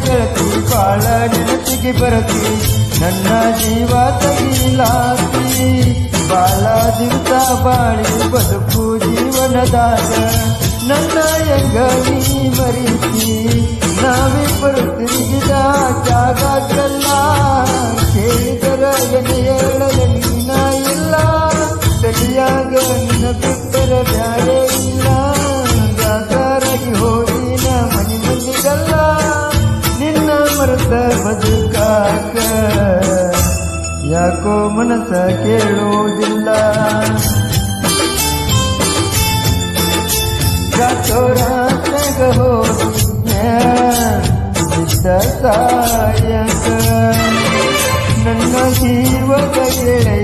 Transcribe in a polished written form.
ಗೆಳತಿ ಬಾಳ ನೆನಪಿಗೆ ಬರತಿ ನನ್ನ ಜೀವ ತಗಿಲಾತಿ ಬಾಳ ದಿವಸ ಬಾಳಿ ಬದುಕು ಜೀವನದಾಗ ನನ್ನ ಹೆಂಗ ನೀ ಮರೀತಿ ನಾವಿಬ್ಬರು ತಿರುಗಿದ ಜಾಗಕ್ಕೆಲ್ಲ ಕೇಳಿದರ ಎನೆ ಹೇಳಲು ನೀನ ಇಲ್ಲ ತಲಿಯಾಗ ನಿನ್ನ ಬಿಟ್ಟರ ಬ್ಯಾರೆ ಇಲ್ಲ ದಾಸರಾಗಿ ಹೋಗಿನ ಮನಿ ಮಂದಿಗಲ್ಲ ನಿನ್ನ ಮರೆತ ಬದುಕಾಕ ಯಾಕೋ ಮನಸ್ಸ ಕೇಳುವುದಿಲ್ಲ ಗಾತೋರಾಗ ಹೋಗಿದ್ದ ಸಾಯಕ ನನ್ನ ಜೀವದ ಗೆಳೆಯ